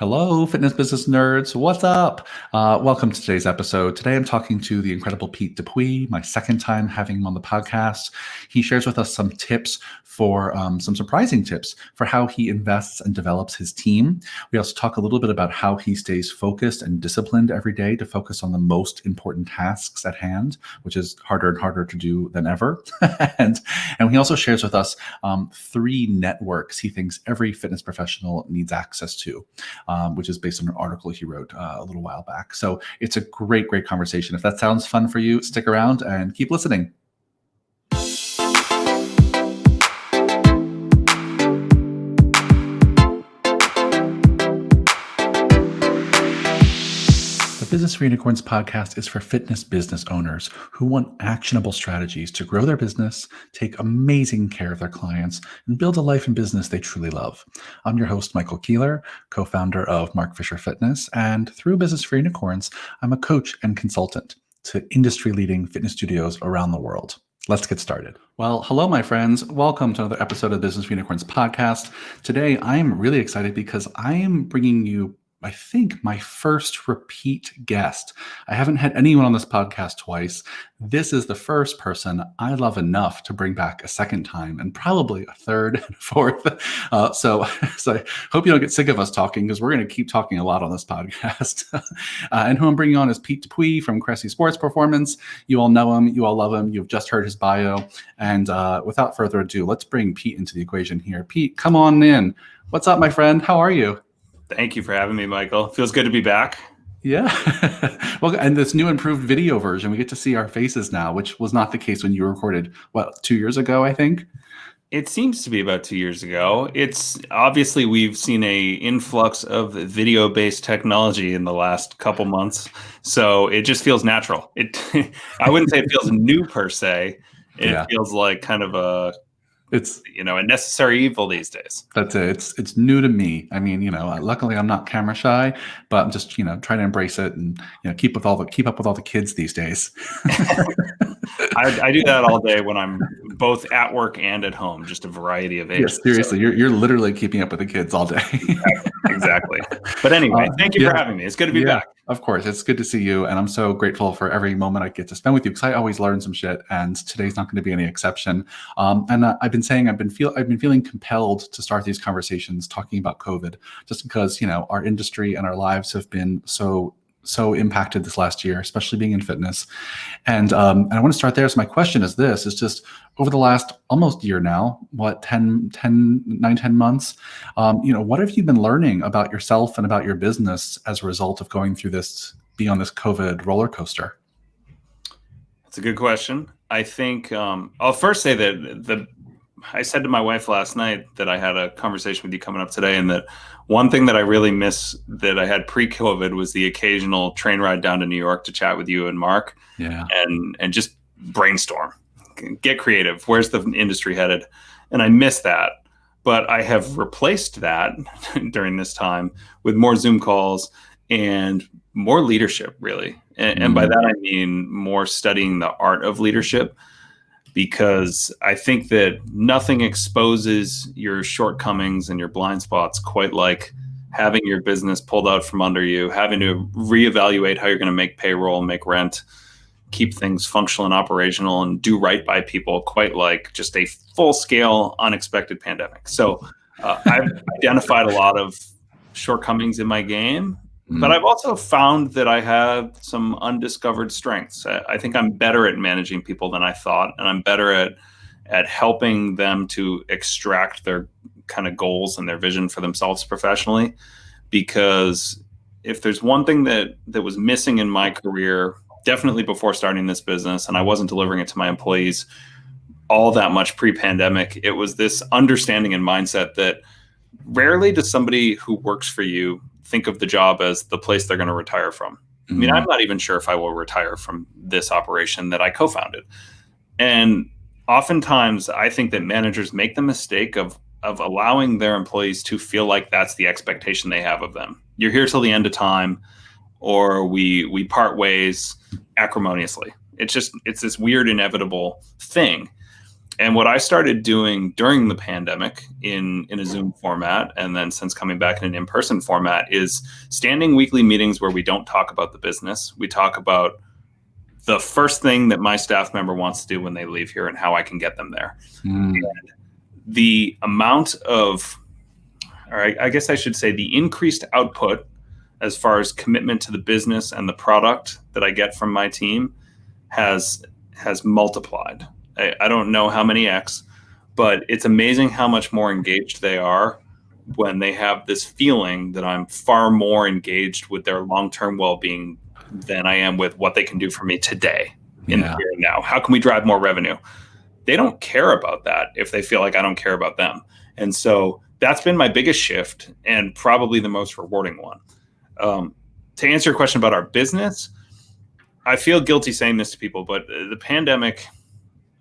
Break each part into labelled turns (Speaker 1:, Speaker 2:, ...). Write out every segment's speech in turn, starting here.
Speaker 1: Hello, fitness business nerds. What's up? Welcome to today's episode. Today I'm talking to the incredible Pete Dupuis, my second time having him on the podcast. He shares with us some tips for some surprising tips for how he invests and develops his team. We also talk a little bit about how he stays focused and disciplined every day to focus on the most important tasks at hand, which is harder and harder to do than ever. and he also shares with us 3 networks he thinks every fitness professional needs access to. Which is based on an article he wrote a little while back. So it's a great conversation. If that sounds fun for you, stick around and keep listening. The Business for Unicorns podcast is for fitness business owners who want actionable strategies to grow their business, take amazing care of their clients, and build a life and business they truly love. I'm your host, Michael Keeler, co-founder of Mark Fisher Fitness, and through Business for Unicorns, I'm a coach and consultant to industry-leading fitness studios around the world. Let's get started. Well, hello, my friends. Welcome to another episode of Business for Unicorns podcast. Today, I am really excited because I am bringing you I think my first repeat guest. I haven't had anyone on this podcast twice. This is the first person I love enough to bring back a second time and probably a third and fourth. So I hope you don't get sick of us talking because we're going to keep talking a lot on this podcast. And who I'm bringing on is Pete Dupuis from Cressy Sports Performance. You all know him. You all love him. You've just heard his bio. And without further ado, let's bring Pete into the equation here. Pete, come on in. What's up, my friend? How are you?
Speaker 2: Thank you for having me, Michael. Feels good to be back.
Speaker 1: Yeah. Well, and this new improved video version, we get to see our faces now, which was not the case when you recorded, 2 years ago, I think?
Speaker 2: It seems to be about 2 years ago. It's obviously we've seen a influx of video-based technology in the last couple months. So it just feels natural. I wouldn't say it feels new per se. It feels like kind of a necessary evil these days.
Speaker 1: That's it. It's new to me. I mean, luckily I'm not camera shy, but I'm just, trying to embrace it and, keep up with all the kids these days.
Speaker 2: I do that all day when I'm both at work and at home, just a variety of ages.
Speaker 1: Yes, seriously, so. You're literally keeping up with the kids all day.
Speaker 2: Exactly. But anyway, thank you for having me. It's good to be back.
Speaker 1: Of course, it's good to see you, and I'm so grateful for every moment I get to spend with you because I always learn some shit, and today's not going to be any exception. And I've been saying I've been feeling compelled to start these conversations talking about COVID, just because our industry and our lives have been so impacted this last year, especially being in fitness. And I want to start there. So my question is just over the last almost year now, 10 months, what have you been learning about yourself and about your business as a result of going through being on this COVID roller coaster?
Speaker 2: That's a good question. I think I'll first say that I said to my wife last night that I had a conversation with you coming up today, and that one thing that I really miss that I had pre-COVID was the occasional train ride down to New York to chat with you and Mark, and just brainstorm, get creative. Where's the industry headed? And I miss that, but I have replaced that during this time with more Zoom calls and more leadership, really. And by that, I mean more studying the art of leadership. Because I think that nothing exposes your shortcomings and your blind spots quite like having your business pulled out from under you, having to reevaluate how you're going to make payroll, make rent, keep things functional and operational, and do right by people, quite like just a full-scale, unexpected pandemic. So I've identified a lot of shortcomings in my game. But I've also found that I have some undiscovered strengths. I think I'm better at managing people than I thought, and I'm better at helping them to extract their kind of goals and their vision for themselves professionally. Because if there's one thing that was missing in my career, definitely before starting this business, and I wasn't delivering it to my employees all that much pre-pandemic, it was this understanding and mindset that rarely does somebody who works for you think of the job as the place they're going to retire from. I mean, I'm not even sure if I will retire from this operation that I co-founded. And oftentimes I think that managers make the mistake of allowing their employees to feel like that's the expectation they have of them. You're here till the end of time, or we part ways acrimoniously. It's this weird, inevitable thing. And what I started doing during the pandemic in a Zoom format, and then since coming back in an in-person format, is standing weekly meetings where we don't talk about the business. We talk about the first thing that my staff member wants to do when they leave here and how I can get them there. And the amount of, or I guess I should say, the increased output as far as commitment to the business and the product that I get from my team has multiplied. I don't know how many X, but it's amazing how much more engaged they are when they have this feeling that I'm far more engaged with their long-term well-being than I am with what they can do for me today in the here and now. How can we drive more revenue? They don't care about that if they feel like I don't care about them. And so that's been my biggest shift and probably the most rewarding one. To answer your question about our business, I feel guilty saying this to people, but the pandemic,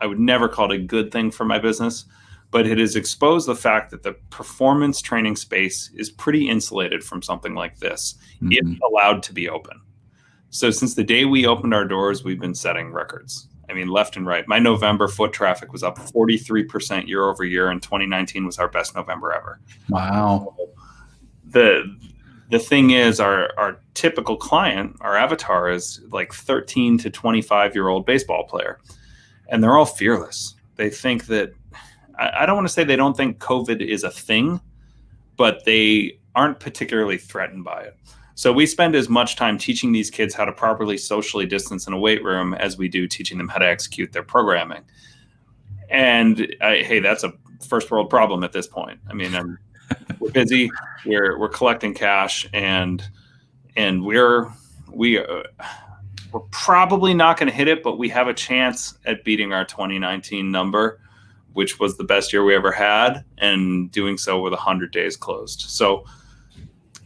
Speaker 2: I would never call it a good thing for my business, but it has exposed the fact that the performance training space is pretty insulated from something like this, if allowed to be open. So since the day we opened our doors, we've been setting records. I mean, left and right. My November foot traffic was up 43% year over year, and 2019 was our best November ever.
Speaker 1: Wow.
Speaker 2: The thing is, our typical client, our avatar, is like 13 to 25-year-old baseball player. And they're all fearless. They think that, I don't want to say they don't think COVID is a thing, but they aren't particularly threatened by it. So we spend as much time teaching these kids how to properly socially distance in a weight room as we do teaching them how to execute their programming. And hey, that's a first world problem at this point. I mean, we're busy, we're collecting cash, and we're probably not going to hit it, but we have a chance at beating our 2019 number, which was the best year we ever had, and doing so with 100 days closed. So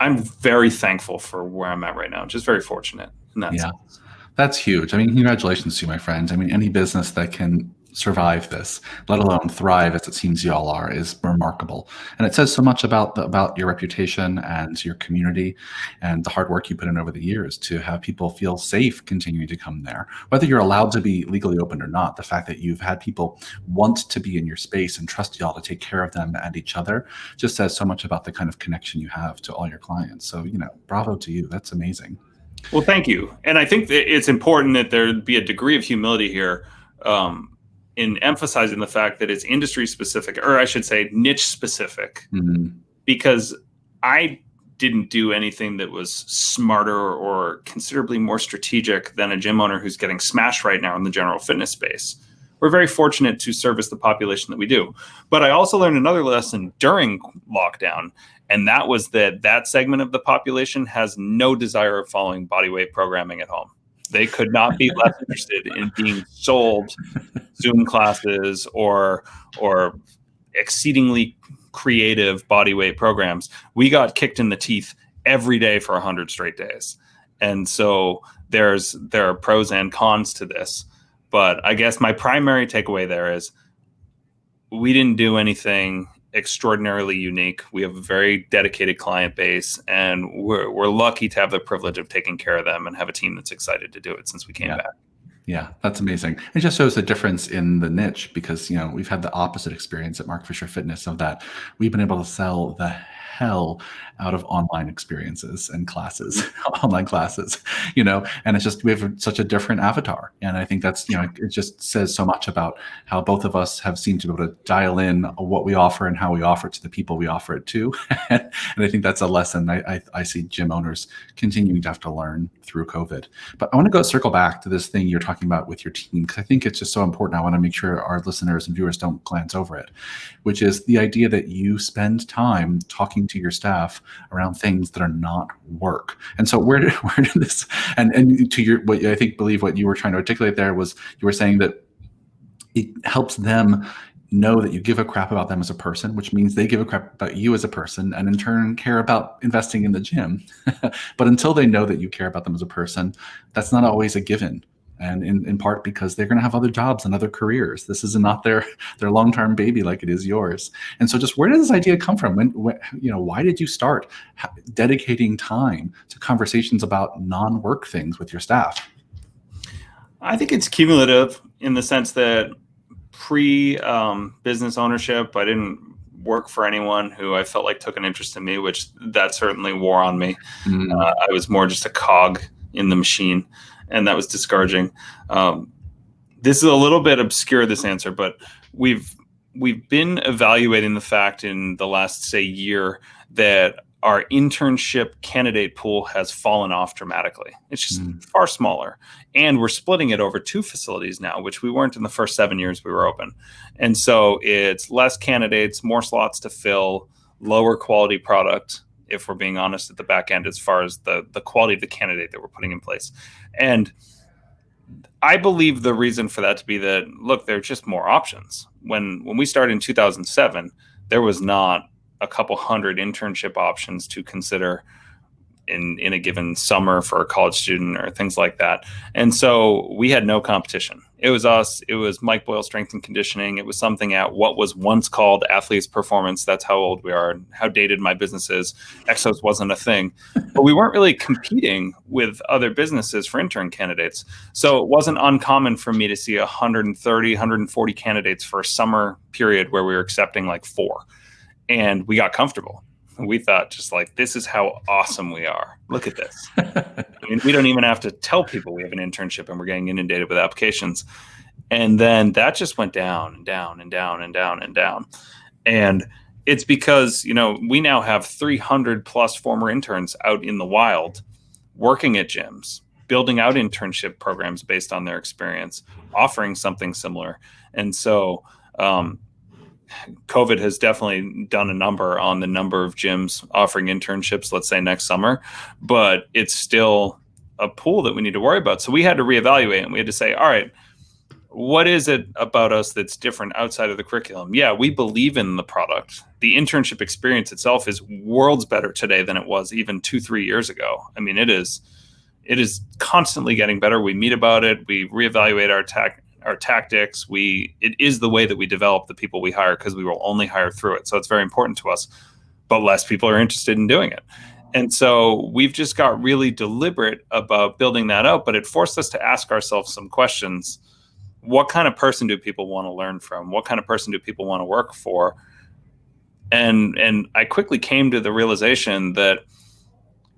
Speaker 2: I'm very thankful for where I'm at right now. Just very fortunate in that sense.
Speaker 1: That's huge. I mean, congratulations to you, my friends. I mean, any business that can survive this, let alone thrive as it seems you all are, is remarkable. And it says so much about your reputation and your community and the hard work you put in over the years to have people feel safe continuing to come there. Whether you're allowed to be legally open or not, the fact that you've had people want to be in your space and trust y'all to take care of them and each other just says so much about the kind of connection you have to all your clients. So, bravo to you. That's amazing.
Speaker 2: Well, thank you. And I think that it's important that there be a degree of humility here, in emphasizing the fact that it's industry specific, or I should say niche specific, because I didn't do anything that was smarter or considerably more strategic than a gym owner who's getting smashed right now in the general fitness space. We're very fortunate to service the population that we do. But I also learned another lesson during lockdown, and that was that segment of the population has no desire of following bodyweight programming at home. They could not be less interested in being sold Zoom classes or exceedingly creative bodyweight programs. We got kicked in the teeth every day for 100 straight days. And so there are pros and cons to this. But I guess my primary takeaway there is we didn't do anything extraordinarily unique. We have a very dedicated client base, and we're lucky to have the privilege of taking care of them and have a team that's excited to do it since we came back.
Speaker 1: Yeah, that's amazing. It just shows the difference in the niche because, we've had the opposite experience at Mark Fisher Fitness of that we've been able to sell the hell out of online experiences and classes, online classes, and it's just, we have such a different avatar. And I think that's, it just says so much about how both of us have seemed to be able to dial in what we offer and how we offer it to the people we offer it to. And I think that's a lesson I see gym owners continuing to have to learn through COVID. But I want to circle back to this thing you're talking about with your team, because I think it's just so important. I want to make sure our listeners and viewers don't glance over it, which is the idea that you spend time talking to your staff around things that are not work. And so where did this, and to your, believe what you were trying to articulate there was, you were saying that it helps them know that you give a crap about them as a person, which means they give a crap about you as a person and in turn care about investing in the gym. But until they know that you care about them as a person, that's not always a given. And in part because they're going to have other jobs and other careers. This is not their long-term baby like it is yours. And so just where did this idea come from? Why did you start dedicating time to conversations about non-work things with your staff?
Speaker 2: I think it's cumulative in the sense that business ownership. I didn't work for anyone who I felt like took an interest in me, which that certainly wore on me. I was more just a cog in the machine, and that was discouraging. This is a little bit obscure, this answer, but we've been evaluating the fact in the last, say, year that our internship candidate pool has fallen off dramatically. It's just far smaller. And we're splitting it over 2 facilities now, which we weren't in the first 7 years we were open. And so it's less candidates, more slots to fill, lower quality product, if we're being honest, at the back end, as far as the quality of the candidate that we're putting in place. And I believe the reason for that to be that, look, there are just more options. When we started in 2007, there was not a couple hundred internship options to consider in a given summer for a college student or things like that. And so we had no competition. It was us. It was Mike Boyle Strength and Conditioning. It was something at what was once called Athletes Performance. That's how old we are, how dated my business is. Exos wasn't a thing. But we weren't really competing with other businesses for intern candidates. So it wasn't uncommon for me to see 130, 140 candidates for a summer period where we were accepting like 4. And we got comfortable. We thought, just like, this is how awesome we are. Look at this. I mean, we don't even have to tell people we have an internship and we're getting inundated with applications. And then that just went down and down and down and down and down. And it's because, we now have 300 plus former interns out in the wild working at gyms, building out internship programs based on their experience, offering something similar. And so, COVID has definitely done a number on the number of gyms offering internships, let's say next summer, but it's still a pool that we need to worry about. So we had to reevaluate, and we had to say, all right, what is it about us that's different outside of the curriculum? Yeah, we believe in the product. The internship experience itself is worlds better today than it was even 2-3 years ago. I mean, it is constantly getting better. We meet about it. We reevaluate our tactics. It is the way that we develop the people we hire, because we will only hire through it. So it's very important to us, but less people are interested in doing it. And so we've just got really deliberate about building that out, but it forced us to ask ourselves some questions. What kind of person do people want to learn from? What kind of person do people want to work for? And I quickly came to the realization that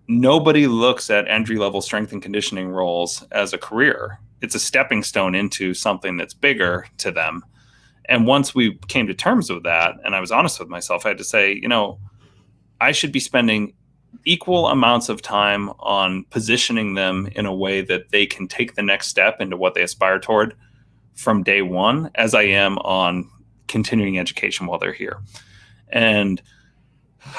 Speaker 2: nobody looks at entry-level strength and conditioning roles as a career. It's a stepping stone into something that's bigger to them. And once we came to terms with that, and I was honest with myself, I had to say, I should be spending equal amounts of time on positioning them in a way that they can take the next step into what they aspire toward from day one, as I am on continuing education while they're here. And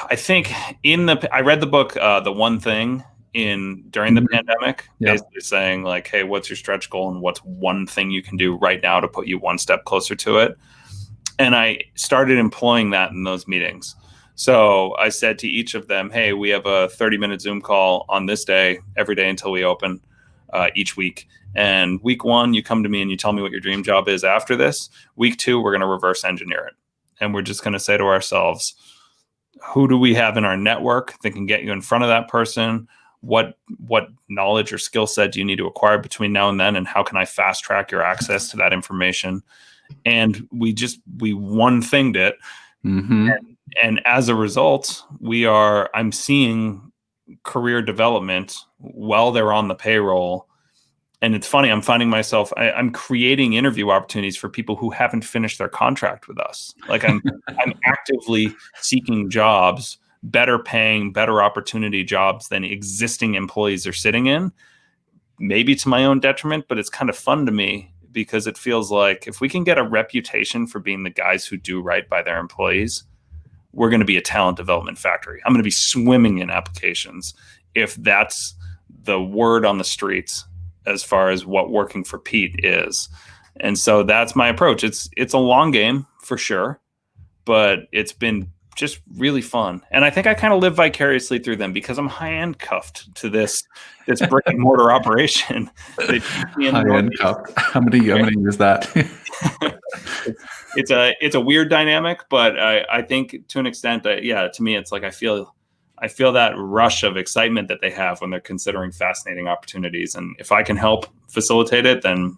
Speaker 2: I think I read the book, The One Thing, during the pandemic, basically saying like, hey, what's your stretch goal and what's one thing you can do right now to put you one step closer to it? And I started employing that in those meetings. So I said to each of them, hey, we have a 30-minute Zoom call on this day, every day until we open, each week. And week 1, you come to me and you tell me what your dream job is after this. Week 2, we're going to reverse engineer it. And we're just going to say to ourselves, who do we have in our network that can get you in front of that person? What knowledge or skill set do you need to acquire between now and then? And how can I fast track your access to that information? And we one-thinged it.
Speaker 1: Mm-hmm.
Speaker 2: And as a result, I'm seeing career development while they're on the payroll. And it's funny, I'm finding myself, I'm creating interview opportunities for people who haven't finished their contract with us. Like I'm actively seeking jobs, better paying, better opportunity jobs than existing employees are sitting in, maybe to my own detriment, but it's kind of fun to me because it feels like if we can get a reputation for being the guys who do right by their employees, we're going to be a talent development factory. I'm going to be swimming in applications if that's the word on the streets as far as what working for Pete is. And so that's my approach. It's a long game for sure, but it's been just really fun. And I think I kind of live vicariously through them because I'm handcuffed to this brick and mortar operation.
Speaker 1: Handcuffed. How many is that?
Speaker 2: It's a weird dynamic, but I think to an extent that, to me, it's like I feel that rush of excitement that they have when they're considering fascinating opportunities. And if I can help facilitate it, then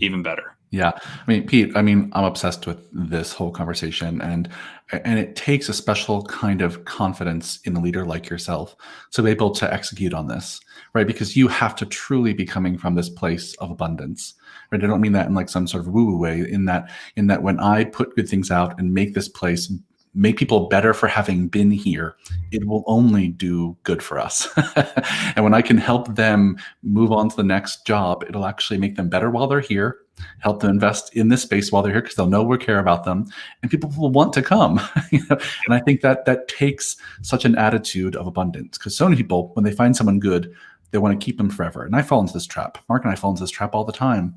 Speaker 2: even better.
Speaker 1: Yeah. I mean, Pete, I mean, I'm obsessed with this whole conversation, and it takes a special kind of confidence in a leader like yourself to be able to execute on this, right? Because you have to truly be coming from this place of abundance. Right? I don't mean that in like some sort of woo-woo way, in that when I put good things out and make this place make people better for having been here, it will only do good for us. And when I can help them move on to the next job, it'll actually make them better while they're here, help them invest in this space while they're here because they'll know we care about them, and people will want to come. You know? And I think that takes such an attitude of abundance, because so many people, when they find someone good, they want to keep them forever. And I fall into this trap. Mark and I fall into this trap all the time.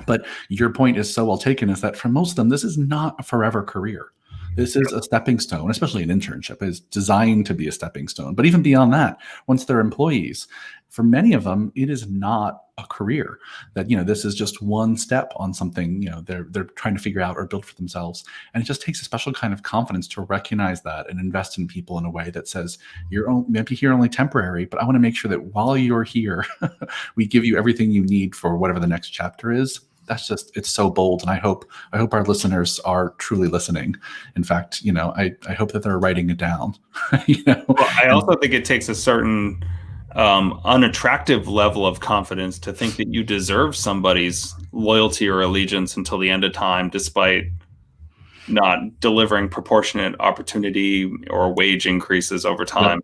Speaker 1: But your point is so well taken, is that for most of them, this is not a forever career. This is a stepping stone, especially an internship is designed to be a stepping stone. But even beyond that, once they're employees, for many of them, it is not a career. That, this is just one step on something, they're trying to figure out or build for themselves. And it just takes a special kind of confidence to recognize that and invest in people in a way that says, maybe here only temporary, but I want to make sure that while you're here, we give you everything you need for whatever the next chapter is. It's so bold. And I hope our listeners are truly listening. In fact, I hope that they're writing it down.
Speaker 2: Well, I also think it takes a certain unattractive level of confidence to think that you deserve somebody's loyalty or allegiance until the end of time, despite not delivering proportionate opportunity or wage increases over time.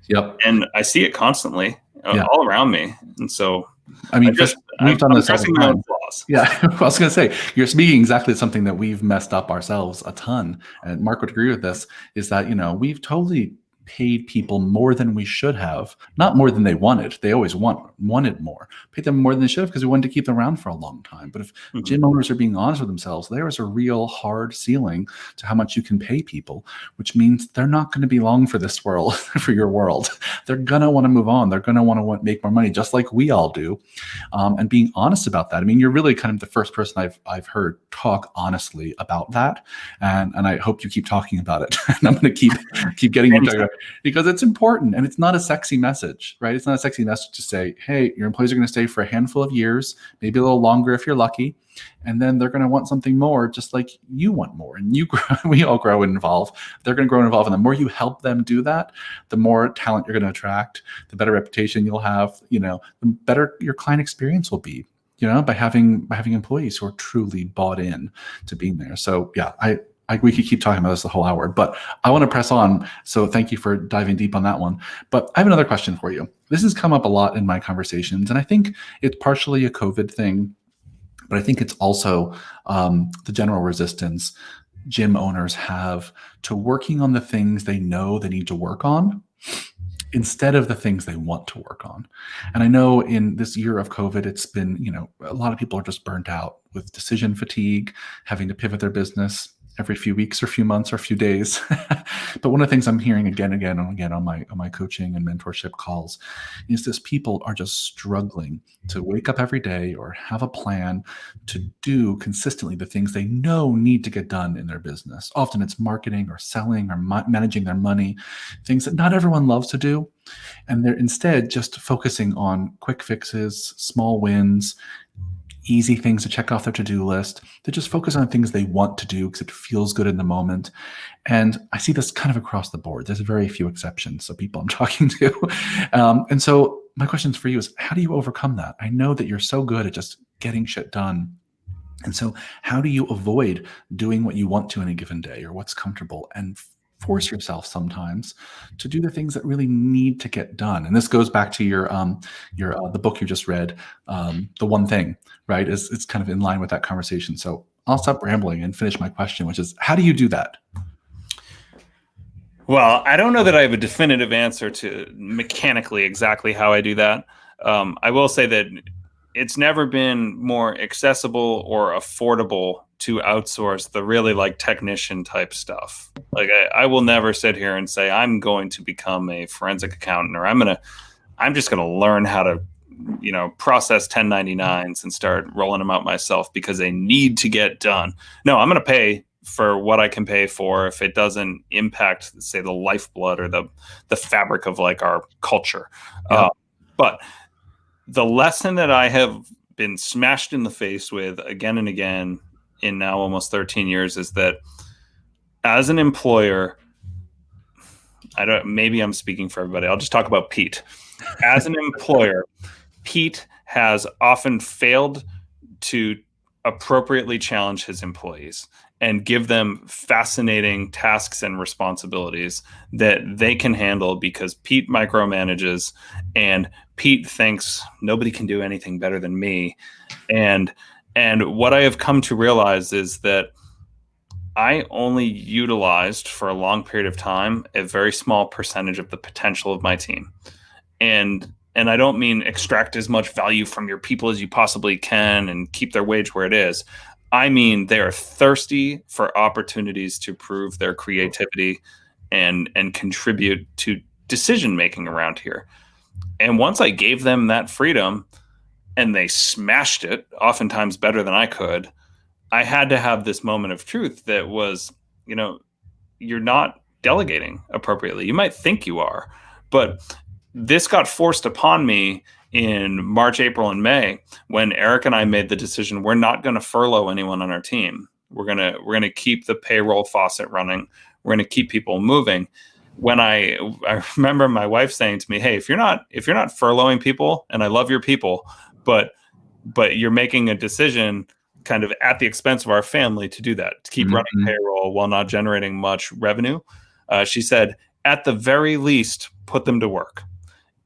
Speaker 1: Yep.
Speaker 2: And I see it constantly all around me. And so
Speaker 1: I mean, we've done this all the time. Yeah, I was going to say, you're speaking exactly something that we've messed up ourselves a ton. And Mark would agree with this, is that, we've totally paid people more than we should have, not more than they wanted. They always wanted more. Paid them more than they should have because we wanted to keep them around for a long time. But if gym owners are being honest with themselves, there is a real hard ceiling to how much you can pay people, which means they're not going to be long for this world, for your world. They're going to want to move on. They're going to want to make more money, just like we all do. And being honest about that. I mean, you're really kind of the first person I've heard talk honestly about that. And I hope you keep talking about it. And I'm going to keep getting you talking about it, because it's important, and it's not a sexy message, right? It's not a sexy message to say, hey, your employees are going to stay for a handful of years, maybe a little longer if you're lucky, and then they're going to want something more, just like you want more. And we all grow and evolve. They're going to grow and evolve, and the more you help them do that, the more talent you're going to attract, the better reputation you'll have, the better your client experience will be, by having employees who are truly bought in to being there. So yeah, we could keep talking about this the whole hour, but I want to press on. So thank you for diving deep on that one. But I have another question for you. This has come up a lot in my conversations, and I think it's partially a COVID thing, but I think it's also the general resistance gym owners have to working on the things they know they need to work on instead of the things they want to work on. And I know in this year of COVID, it's been, a lot of people are just burnt out with decision fatigue, having to pivot their business every few weeks or few months or few days. But one of the things I'm hearing again and again on my coaching and mentorship calls is this: people are just struggling to wake up every day or have a plan to do consistently the things they know need to get done in their business. Often it's marketing or selling or managing their money, things that not everyone loves to do. And they're instead just focusing on quick fixes, small wins, easy things to check off their to-do list. They just focus on things they want to do because it feels good in the moment. And I see this kind of across the board. There's very few exceptions of people I'm talking to. And so my questions for you is, how do you overcome that? I know that you're so good at just getting shit done. And so how do you avoid doing what you want to in a given day or what's comfortable, and force yourself sometimes to do the things that really need to get done? And this goes back to your the book you just read, The One Thing, right? It's kind of in line with that conversation. So I'll stop rambling and finish my question, which is, how do you do that?
Speaker 2: Well, I don't know that I have a definitive answer to mechanically exactly how I do that. I will say that it's never been more accessible or affordable to outsource the really technician type stuff. I will never sit here and say, I'm going to become a forensic accountant, or I'm just going to learn how to, process 1099s and start rolling them out myself because they need to get done. No, I'm going to pay for what I can pay for if it doesn't impact, say, the lifeblood or the fabric of our culture.
Speaker 1: Yeah.
Speaker 2: But the lesson that I have been smashed in the face with again and again in now almost 13 years is that as an employer, maybe I'm speaking for everybody. I'll just talk about Pete. As an employer, Pete has often failed to appropriately challenge his employees and give them fascinating tasks and responsibilities that they can handle because Pete micromanages and Pete thinks nobody can do anything better than me. And what I have come to realize is that I only utilized for a long period of time a very small percentage of the potential of my team. And I don't mean extract as much value from your people as you possibly can and keep their wage where it is. I mean, they are thirsty for opportunities to prove their creativity and contribute to decision making around here. And once I gave them that freedom and they smashed it, oftentimes better than I could, I had to have this moment of truth that was, you're not delegating appropriately. You might think you are, but this got forced upon me in March, April, and May when Eric and I made the decision we're not going to furlough anyone on our team. We're gonna keep the payroll faucet running. We're gonna keep people moving. When I remember my wife saying to me, "Hey, if you're not furloughing people, and I love your people, but you're making a decision kind of at the expense of our family to do that, to keep running payroll while not generating much revenue," she said, "At the very least, put them to work."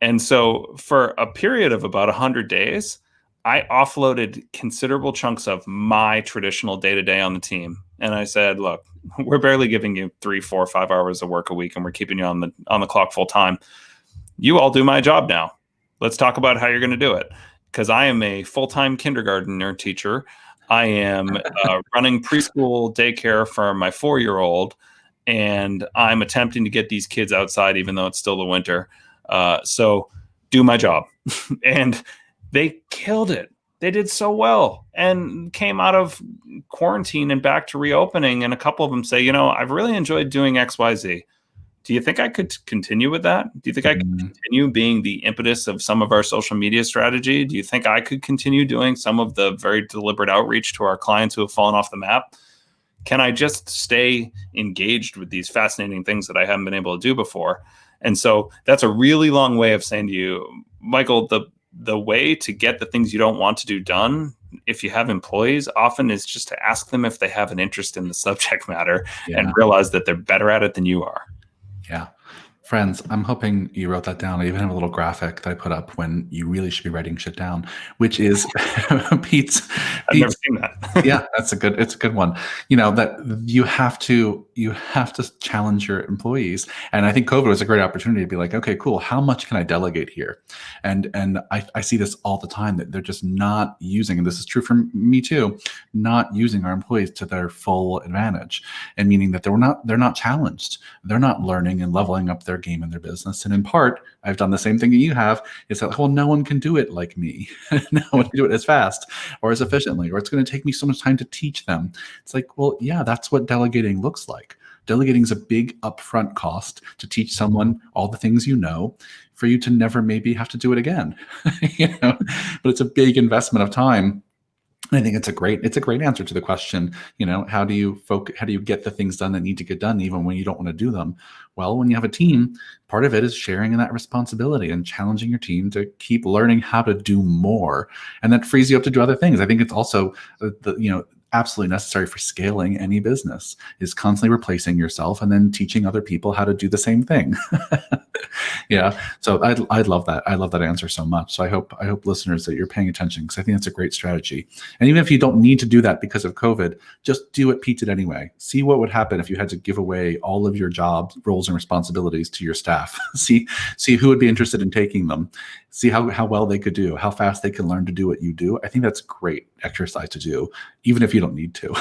Speaker 2: And so for a period of about 100 days, I offloaded considerable chunks of my traditional day-to-day on the team. And I said, look, we're barely giving you 3, 4, 5 hours of work a week, and we're keeping you on the clock full time. You all do my job now. Let's talk about how you're going to do it. Because I am a full-time kindergartner teacher. I am running preschool daycare for my 4-year-old, and I'm attempting to get these kids outside even though it's still the winter. So do my job. And they killed it. They did so well and came out of quarantine and back to reopening. And a couple of them say, I've really enjoyed doing XYZ. Do you think I could continue with that? Do you think I could continue being the impetus of some of our social media strategy? Do you think I could continue doing some of the very deliberate outreach to our clients who have fallen off the map? Can I just stay engaged with these fascinating things that I haven't been able to do before? And so that's a really long way of saying to you, Michael, the way to get the things you don't want to do done, if you have employees, often is just to ask them if they have an interest in the subject matter and realize that they're better at it than you are.
Speaker 1: Yeah. Friends, I'm hoping you wrote that down. I even have a little graphic that I put up when you really should be writing shit down, which is Pete's.
Speaker 2: I've never seen that.
Speaker 1: Yeah, it's a good one. That you have to challenge your employees. And I think COVID was a great opportunity to be like, okay, cool. How much can I delegate here? And I see this all the time that they're just not using, and this is true for me too, not using our employees to their full advantage. And meaning that they're not challenged. They're not learning and leveling up their game in their business. And in part, I've done the same thing that you have. Is that, well, no one can do it like me. No one can do it as fast or as efficiently, or it's going to take me so much time to teach them. It's like, well, yeah, that's what delegating looks like. Delegating is a big upfront cost to teach someone all the things for you to never maybe have to do it again. But it's a big investment of time. And I think it's a great answer to the question, how do you get the things done that need to get done even when you don't want to do them? Well, when you have a team, part of it is sharing in that responsibility and challenging your team to keep learning how to do more. And that frees you up to do other things. I think it's also absolutely necessary for scaling any business is constantly replacing yourself and then teaching other people how to do the same thing. Yeah. So I love that. I love that answer so much. So I hope listeners that you're paying attention, because I think that's a great strategy. And even if you don't need to do that because of COVID, just do what Pete did anyway. See what would happen if you had to give away all of your job roles and responsibilities to your staff. See who would be interested in taking them. See how well they could do, how fast they can learn to do what you do. I think that's great exercise to do, even if you don't need to.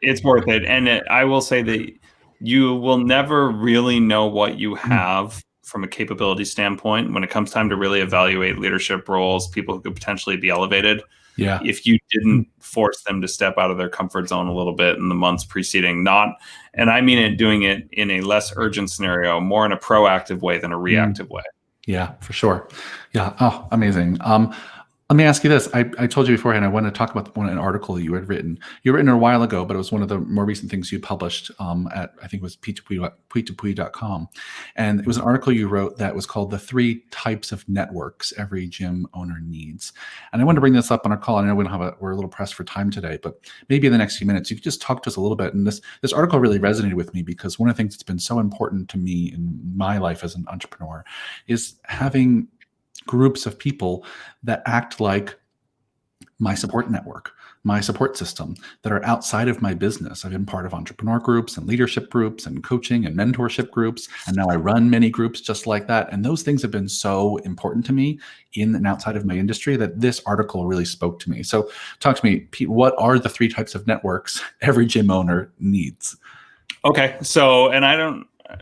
Speaker 2: It's worth it. And I will say that you will never really know what you have from a capability standpoint when it comes time to really evaluate leadership roles, people who could potentially be elevated.
Speaker 1: Yeah.
Speaker 2: If you didn't force them to step out of their comfort zone a little bit in the months preceding, and I mean it, doing it in a less urgent scenario, more in a proactive way than a reactive way.
Speaker 1: Yeah, for sure. Yeah. Oh, amazing. Let me ask you this. I told you beforehand I wanted to talk about an article that you had written. You written it a while ago, but it was one of the more recent things you published at, I think it was Dupuis.com. And it was an article you wrote that was called The Three Types of Networks Every Gym Owner Needs. And I wanted to bring this up on our call. I know we're a little pressed for time today, but maybe in the next few minutes, you could just talk to us a little bit. And this article really resonated with me because one of the things that's been so important to me in my life as an entrepreneur is having groups of people that act like my support network, my support system, that are outside of my business. I've been part of entrepreneur groups and leadership groups and coaching and mentorship groups. And now I run many groups just like that. And those things have been so important to me in and outside of my industry that this article really spoke to me. So talk to me, Pete, what are the three types of networks every gym owner needs?
Speaker 2: Okay. So, and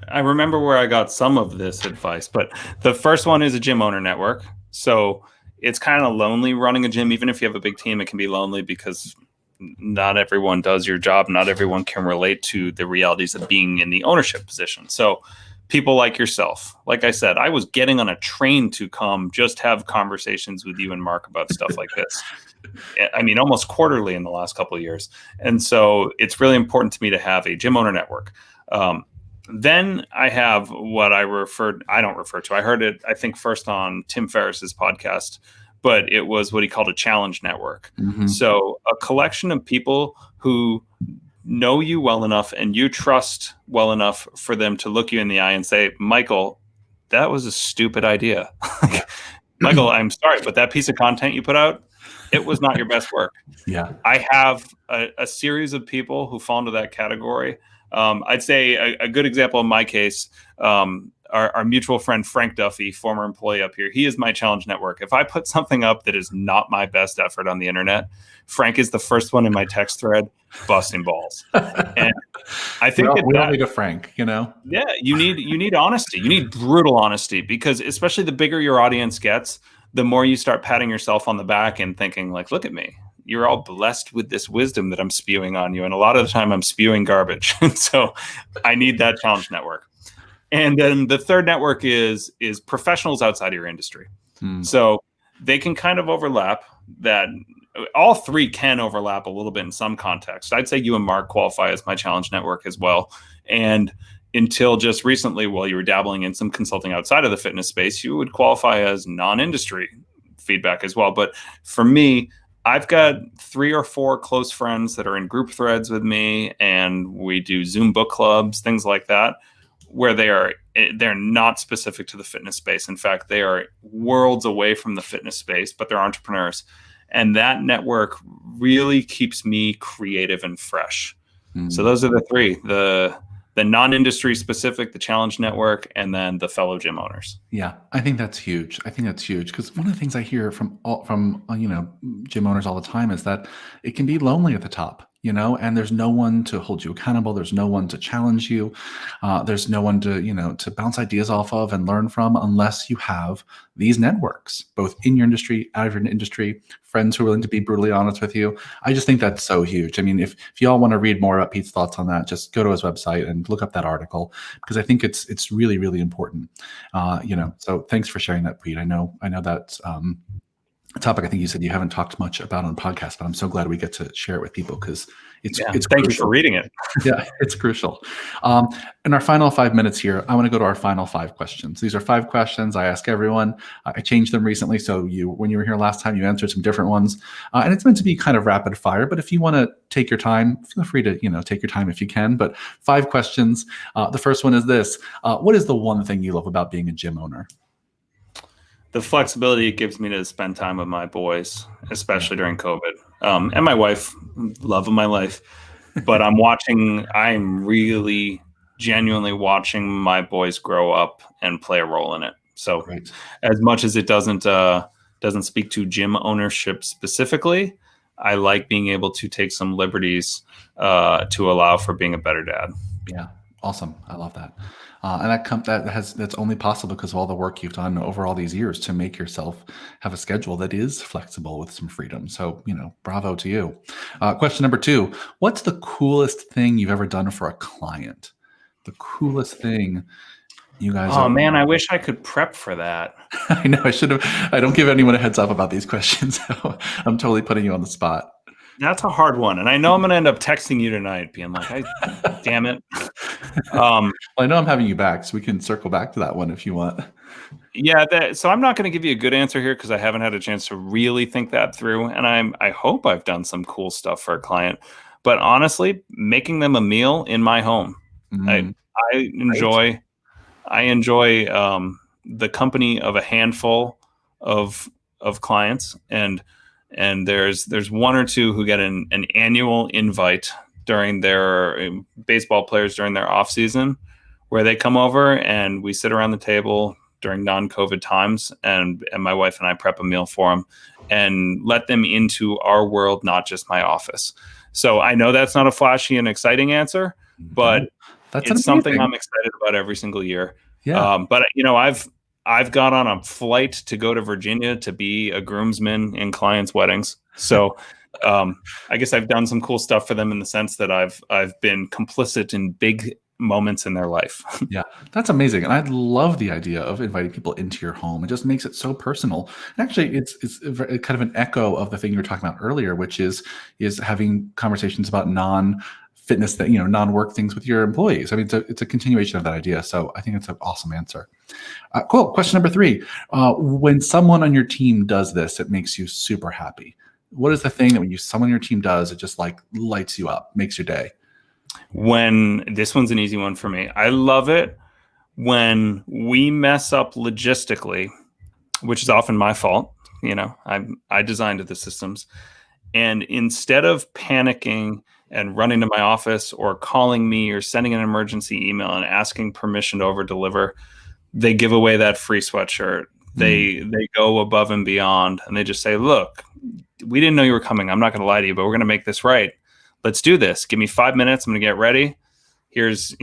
Speaker 2: I remember where I got some of this advice, but the first one is a gym owner network. So it's kind of lonely running a gym. Even if you have a big team, it can be lonely because not everyone does your job. Not everyone can relate to the realities of being in the ownership position. So people like yourself, like I said, I was getting on a train to come just have conversations with you and Mark about stuff like this. I mean, almost quarterly in the last couple of years. And so it's really important to me to have a gym owner network. Then I have what I don't refer to. I heard it, I think, first on Tim Ferriss's podcast, but it was what he called a challenge network. Mm-hmm. So a collection of people who know you well enough and you trust well enough for them to look you in the eye and say, Michael, that was a stupid idea. Michael, I'm sorry, but that piece of content you put out, it was not your best work.
Speaker 1: Yeah.
Speaker 2: I have a series of people who fall into that category. I'd say a good example in my case, our mutual friend, Frank Duffy, former employee up here, he is my challenge network. If I put something up that is not my best effort on the internet, Frank is the first one in my text thread busting balls. And I think
Speaker 1: we all need a Frank, you know?
Speaker 2: Yeah, you need honesty. You need brutal honesty, because especially the bigger your audience gets, the more you start patting yourself on the back and thinking like, look at me. You're all blessed with this wisdom that I'm spewing on you. And a lot of the time I'm spewing garbage. So I need that challenge network. And then the third network is professionals outside of your industry. So they can kind of overlap. That all three can overlap a little bit in some context. I'd say you and Mark qualify as my challenge network as well. And until just recently, while you were dabbling in some consulting outside of the fitness space, you would qualify as non-industry feedback as well. But for me, I've got 3 or 4 close friends that are in group threads with me, and we do Zoom book clubs, things like that, where they're not specific to the fitness space. In fact, they are worlds away from the fitness space, but they're entrepreneurs. And that network really keeps me creative and fresh. So those are the 3, the non-industry specific, the challenge network, and then the fellow gym owners.
Speaker 1: Yeah, I think that's huge. Because one of the things I hear from gym owners all the time is that it can be lonely at the top, and there's no one to hold you accountable. There's no one to challenge you. There's no one to bounce ideas off of and learn from, unless you have these networks, both in your industry, out of your industry, friends who are willing to be brutally honest with you. I just think that's so huge. I mean, if y'all want to read more about Pete's thoughts on that, just go to his website and look up that article, because I think it's really, really important. So thanks for sharing that, Pete. I know that's a topic I think you said you haven't talked much about on the podcast, but I'm so glad we get to share it with people, because it's
Speaker 2: thank you for reading it.
Speaker 1: Yeah, it's crucial. In our final 5 minutes here, I want to go to our final 5 questions. These are 5 questions I ask everyone. I changed them recently, so when you were here last time, you answered some different ones, and it's meant to be kind of rapid fire. But if you want to take your time, feel free to take your time if you can. But 5 questions. The first one is this: what is the one thing you love about being a gym owner?
Speaker 2: The flexibility it gives me to spend time with my boys, especially during COVID, and my wife, love of my life. But I'm really genuinely watching my boys grow up and play a role in it. So Great. As much as it doesn't speak to gym ownership specifically, I like being able to take some liberties to allow for being a better dad.
Speaker 1: Yeah. Awesome. I love that. And that's only possible because of all the work you've done over all these years to make yourself have a schedule that is flexible with some freedom. So, bravo to you. Question number 2, what's the coolest thing you've ever done for a client? The coolest thing You guys
Speaker 2: Oh
Speaker 1: are.
Speaker 2: man, I wish I could prep for that.
Speaker 1: I know I should have. I don't give anyone a heads up about these questions. So I'm totally putting you on the spot.
Speaker 2: That's a hard one, and I know I'm going to end up texting you tonight, being like, "I, damn it." Um,
Speaker 1: Well, I know I'm having you back, so we can circle back to that one if you want.
Speaker 2: yeah, so I'm not going to give you a good answer here because I haven't had a chance to really think that through, and I hope I've done some cool stuff for a client. But honestly, making them a meal in my home, I
Speaker 1: Mm,
Speaker 2: I
Speaker 1: right.
Speaker 2: enjoy I enjoy the company of a handful of clients, and there's one or two who get an annual invite during their baseball players during their off season, where they come over and we sit around the table during non-COVID times, and my wife and I prep a meal for them and let them into our world, not just my office. So I know that's not a flashy and exciting answer,
Speaker 1: No,
Speaker 2: but
Speaker 1: that's
Speaker 2: it's something
Speaker 1: amazing.
Speaker 2: I'm excited about every single year.
Speaker 1: Yeah.
Speaker 2: But I've got on a flight to go to Virginia to be a groomsman in clients' weddings. So I guess I've done some cool stuff for them in the sense that I've been complicit in big moments in their life.
Speaker 1: Yeah, that's amazing, and I love the idea of inviting people into your home. It just makes it so personal. And actually, it's kind of an echo of the thing you were talking about earlier, which is having conversations about non-fitness that non-work things with your employees. I mean, it's a continuation of that idea. So I think it's an awesome answer. Cool. Question number 3: when someone on your team does this, it makes you super happy. What is the thing that when someone on your team does, it just like lights you up, makes your day?
Speaker 2: When this one's an easy one for me, I love it when we mess up logistically, which is often my fault. I designed the systems, and instead of panicking and running to my office or calling me or sending an emergency email and asking permission to over deliver, they give away that free sweatshirt.
Speaker 1: Mm,
Speaker 2: They go above and beyond, and they just say, "Look, we didn't know you were coming. I'm not going to lie to you, but we're going to make this right. Let's do this. Give me 5 minutes. I'm going to get ready. Here's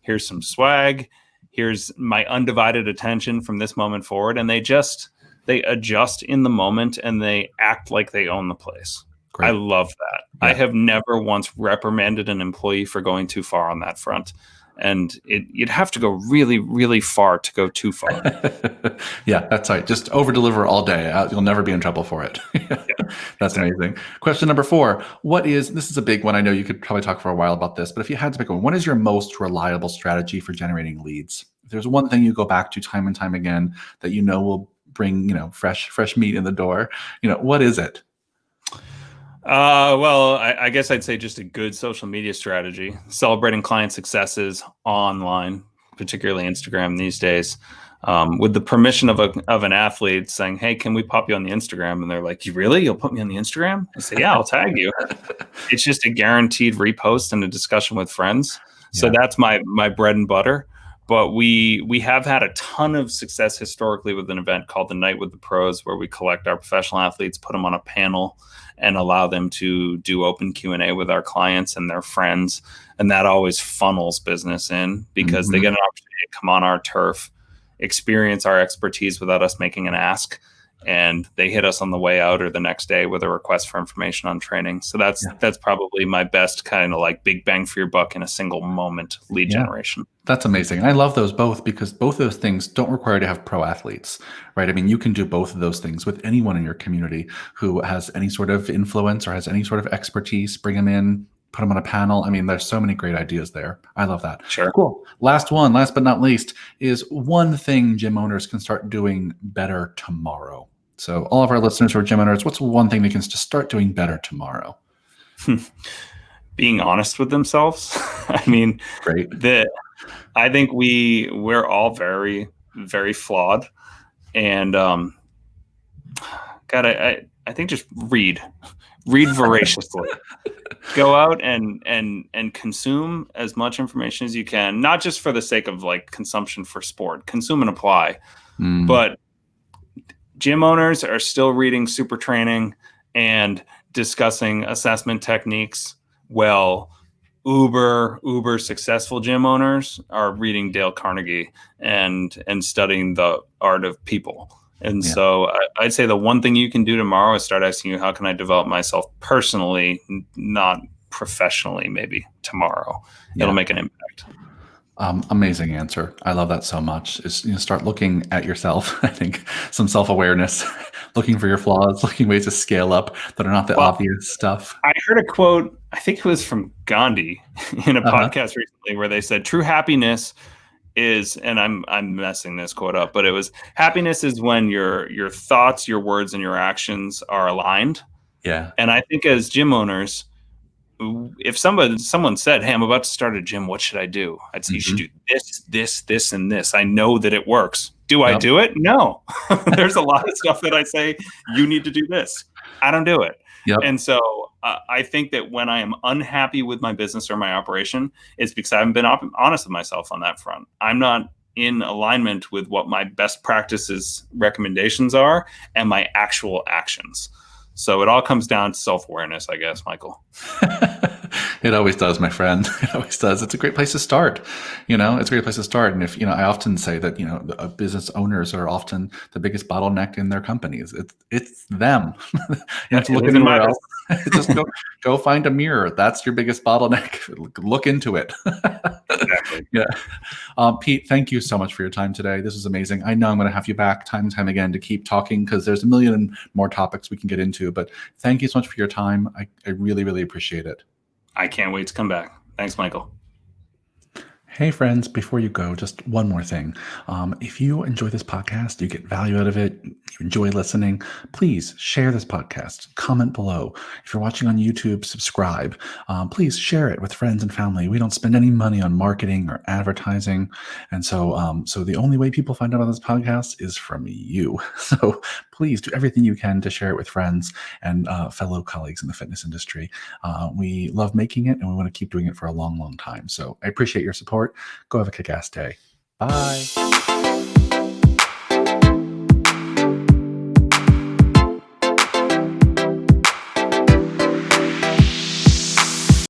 Speaker 2: here's some swag. Here's my undivided attention from this moment forward." And they adjust in the moment and they act like they own the place. I
Speaker 1: great.
Speaker 2: love that. I
Speaker 1: Yeah.
Speaker 2: have never once reprimanded an employee for going too far on that front. And you'd have to go really, really far to go too far.
Speaker 1: Yeah, that's right. Just over deliver all day. You'll never be in trouble for it.
Speaker 2: Yeah,
Speaker 1: That's
Speaker 2: exactly.
Speaker 1: amazing. Question number 4: this is a big one. I know you could probably talk for a while about this, but if you had to pick one, what is your most reliable strategy for generating leads? If there's one thing you go back to time and time again that will bring, fresh meat in the door, what is it?
Speaker 2: Well, I guess I'd say just a good social media strategy, celebrating client successes online, particularly Instagram these days, with the permission of an athlete saying, "Hey, can we pop you on the Instagram?" And they're like, "You really? You'll put me on the Instagram?" I say, "Yeah, I'll tag you." It's just a guaranteed repost and a discussion with friends. So
Speaker 1: Yeah.
Speaker 2: that's my bread and butter. But we have had a ton of success historically with an event called the Night with the Pros, where we collect our professional athletes, put them on a panel, and allow them to do open Q&A with our clients and their friends. And that always funnels business in because they
Speaker 1: Mhm.
Speaker 2: get an opportunity to come on our turf, experience our expertise without us making an ask, and they hit us on the way out or the next day with a request for information on training. So
Speaker 1: Yeah.
Speaker 2: that's probably my best kind of like big bang for your buck in a single moment lead
Speaker 1: Yeah.
Speaker 2: generation.
Speaker 1: That's amazing. And I love those both because both of those things don't require to have pro athletes, right? I mean, you can do both of those things with anyone in your community who has any sort of influence or has any sort of expertise. Bring them in, put them on a panel. I mean, there's so many great ideas there. I love that.
Speaker 2: Sure.
Speaker 1: Cool. Last one, last but not least, is one thing gym owners can start doing better tomorrow. So, all of our listeners who are gym owners, what's one thing they can just start doing better tomorrow?
Speaker 2: Being honest with themselves. I mean,
Speaker 1: Great.
Speaker 2: I think we're all very, very flawed. And God, I think just read voraciously. Go out and consume as much information as you can, not just for the sake of like consumption for sport. Consume and apply.
Speaker 1: Mm,
Speaker 2: But gym owners are still reading Super Training and discussing assessment techniques. Well, uber successful gym owners are reading Dale Carnegie and studying the art of people. And
Speaker 1: yeah.
Speaker 2: so I'd say the one thing you can do tomorrow is start asking you, how can I develop myself personally, not professionally, maybe tomorrow. It'll
Speaker 1: Yeah.
Speaker 2: make an impact.
Speaker 1: Amazing answer. I love that so much. Is start looking at yourself. I think some self-awareness, looking for your flaws, looking ways to scale up that are not the
Speaker 2: Well,
Speaker 1: obvious stuff.
Speaker 2: I heard a quote, I think it was from Gandhi in a
Speaker 1: Uh-huh.
Speaker 2: podcast recently where they said true happiness is, and I'm messing this quote up, but it was happiness is when your thoughts, your words, and your actions are aligned.
Speaker 1: Yeah.
Speaker 2: And I think as gym owners, if someone said, "Hey, I'm about to start a gym. What should I do?" I'd say you should
Speaker 1: Hmm.
Speaker 2: do this, this, this, and this. I know that it works. Do I
Speaker 1: Yep.
Speaker 2: do it? No. There's a lot of stuff that I say you need to do this. I don't do it.
Speaker 1: Yep.
Speaker 2: And so I think that when I am unhappy with my business or my operation, it's because I haven't been honest with myself on that front. I'm not in alignment with what my best practices recommendations are and my actual actions. So it all comes down to self-awareness, I guess, Michael.
Speaker 1: It always does, my friend. It always does. It's a great place to start. It's a great place to start. And if, I often say that, business owners are often the biggest bottleneck in their companies. It's them. You don't have to
Speaker 2: It
Speaker 1: look
Speaker 2: isn't
Speaker 1: anywhere
Speaker 2: my
Speaker 1: else. Just go find a mirror. That's your biggest bottleneck. Look into it.
Speaker 2: Exactly.
Speaker 1: Yeah. Pete, thank you so much for your time today. This was amazing. I know I'm going to have you back time and time again to keep talking because there's a million more topics we can get into. But thank you so much for your time. I really, really appreciate it.
Speaker 2: I can't wait to come back. Thanks, Michael.
Speaker 1: Hey, friends, before you go, just one more thing. If you enjoy this podcast, you get value out of it, you enjoy listening, please share this podcast, comment below. If you're watching on YouTube, subscribe. Please share it with friends and family. We don't spend any money on marketing or advertising. And so the only way people find out about this podcast is from you. So please do everything you can to share it with friends and fellow colleagues in the fitness industry. We love making it and we want to keep doing it for a long, long time. So I appreciate your support. Go have a kick-ass day. Bye.